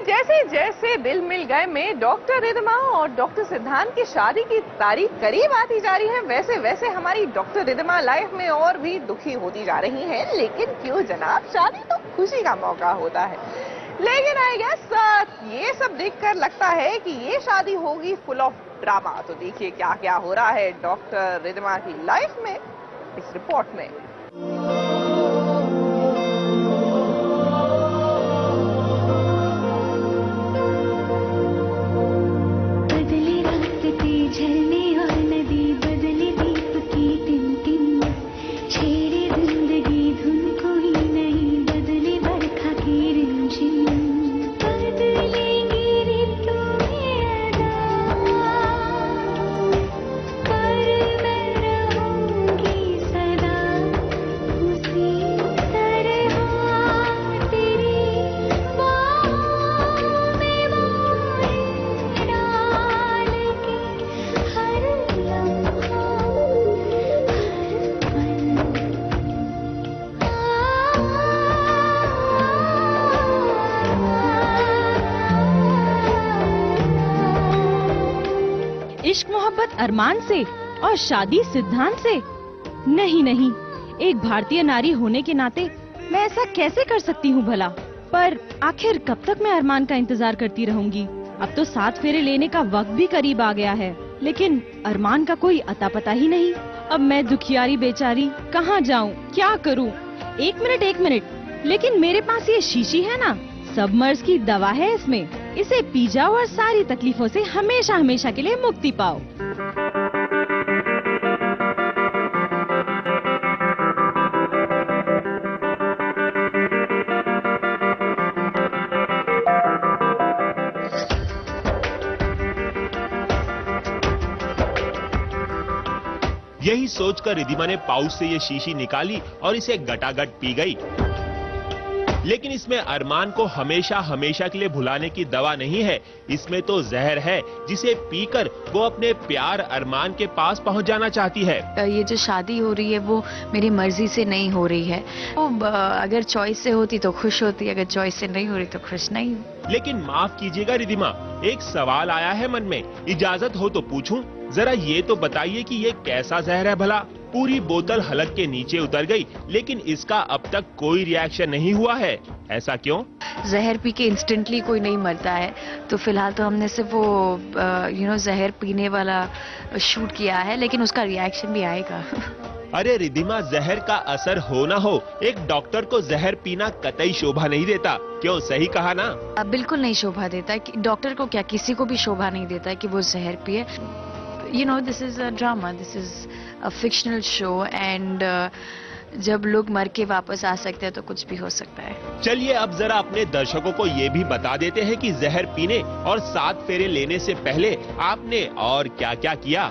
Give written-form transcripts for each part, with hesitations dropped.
जैसे जैसे दिल मिल गए में डॉक्टर रिद्धिमा और डॉक्टर सिद्धांत की शादी की तारीख करीब आती जा रही है, वैसे वैसे हमारी डॉक्टर रिद्धिमा लाइफ में और भी दुखी होती जा रही हैं। लेकिन क्यों जनाब, शादी तो खुशी का मौका होता है। लेकिन आई गेस ये सब देखकर लगता है कि ये शादी होगी फुल ऑफ ड्रामा। तो देखिए क्या क्या हो रहा है डॉक्टर रिद्धिमा की लाइफ में इस रिपोर्ट में। इश्क मोहब्बत अरमान से और शादी सिद्धांत से? नहीं नहीं, एक भारतीय नारी होने के नाते मैं ऐसा कैसे कर सकती हूँ भला। पर आखिर कब तक मैं अरमान का इंतजार करती रहूंगी। अब तो 7 फेरे लेने का वक्त भी करीब आ गया है, लेकिन अरमान का कोई अता पता ही नहीं। अब मैं दुखियारी बेचारी कहाँ जाऊँ, क्या करूँ? एक मिनट, लेकिन मेरे पास ये शीशी है ना, सब मर्ज की दवा है इसमें। इसे पी जाओ और सारी तकलीफों से हमेशा हमेशा के लिए मुक्ति पाओ। यही सोचकर रिद्धिमा ने पाउच से ये शीशी निकाली और इसे गटागट पी गई। लेकिन इसमें अरमान को हमेशा हमेशा के लिए भुलाने की दवा नहीं है, इसमें तो जहर है जिसे पीकर वो अपने प्यार अरमान के पास पहुंच जाना चाहती है। ये जो शादी हो रही है वो मेरी मर्जी से नहीं हो रही है। तो अगर चॉइस से होती तो खुश होती, अगर चॉइस से नहीं हो रही तो खुश नहीं। लेकिन माफ कीजिएगा रिद्धिमा, एक सवाल आया है मन में, इजाजत हो तो पूछूं? जरा ये तो बताइए कि ये कैसा जहर है भला? पूरी बोतल हलक के नीचे उतर गई, लेकिन इसका अब तक कोई रिएक्शन नहीं हुआ है, ऐसा क्यों? जहर पी के इंस्टेंटली कोई नहीं मरता है, तो फिलहाल तो हमने सिर्फ वो जहर पीने वाला शूट किया है, लेकिन उसका रिएक्शन भी आएगा। अरे रिद्धिमा, जहर का असर हो ना हो, एक डॉक्टर को जहर पीना कतई शोभा नहीं देता। क्यों, सही कहा ना? बिल्कुल नहीं शोभा देता। डॉक्टर को क्या, किसी को भी शोभा नहीं देता कि वो जहर पिए। This is a drama, this is a fictional show and जब लोग मर के वापस आ सकते हैं तो कुछ भी हो सकता है। चलिए अब जरा अपने दर्शकों को ये भी बता देते हैं कि जहर पीने और 7 फेरे लेने से पहले आपने और क्या क्या किया।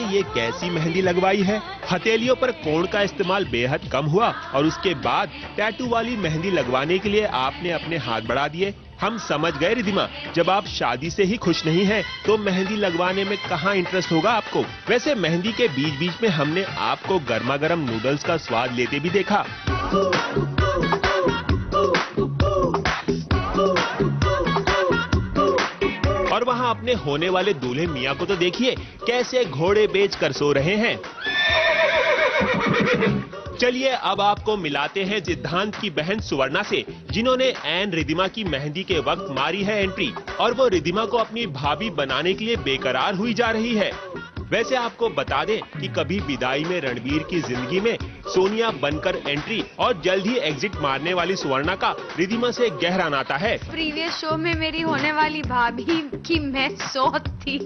ये कैसी मेहंदी लगवाई है? हथेलियों पर कोण का इस्तेमाल बेहद कम हुआ और उसके बाद टैटू वाली मेहंदी लगवाने के लिए आपने अपने हाथ बढ़ा दिए। हम समझ गए रिद्धिमा, जब आप शादी से ही खुश नहीं हैं, तो मेहंदी लगवाने में कहाँ इंटरेस्ट होगा आपको। वैसे मेहंदी के बीच बीच में हमने आपको गर्मा गर्म नूडल्स का स्वाद लेते भी देखा। और वहाँ अपने होने वाले दूल्हे मियाँ को तो देखिए कैसे घोड़े बेच कर सो रहे हैं। चलिए अब आपको मिलाते हैं सिद्धांत की बहन सुवर्णा से, जिन्होंने एन रिद्धिमा की मेहंदी के वक्त मारी है एंट्री और वो रिद्धिमा को अपनी भाभी बनाने के लिए बेकरार हुई जा रही है। वैसे आपको बता दें कि कभी विदाई में रणबीर की जिंदगी में सोनिया बनकर एंट्री और जल्द ही एग्जिट मारने वाली सुवर्णा का रिद्धिमा से गहरा नाता है। प्रीवियस शो में मेरी होने वाली भाभी की मैं सौत थी,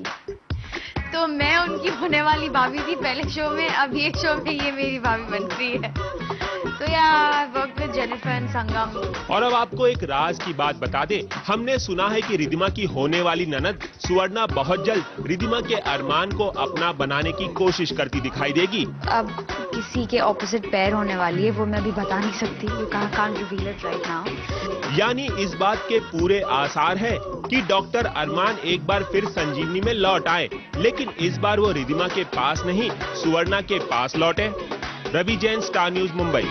तो मैं उनकी होने वाली भाभी थी पहले शो में, अब ये शो में ये मेरी भाभी बन रही है। तो Yeah, I worked with Jennifer and Sangam. और अब आपको एक राज की बात बता दे, हमने सुना है कि रिद्धिमा की होने वाली ननद सुवर्णा बहुत जल्द रिद्धिमा के अरमान को अपना बनाने की कोशिश करती दिखाई देगी। अब किसी के ऑपोजिट पैर होने वाली है, वो मैं अभी बता नहीं सकती। You can't reveal it right now. यानी इस बात के पूरे आसार हैं कि डॉक्टर अरमान एक बार फिर संजीवनी में लौट आए, लेकिन इस बार वो रिद्धिमा के पास नहीं, सुवर्णा के पास लौटे। Ravi Jain, star news, Mumbai.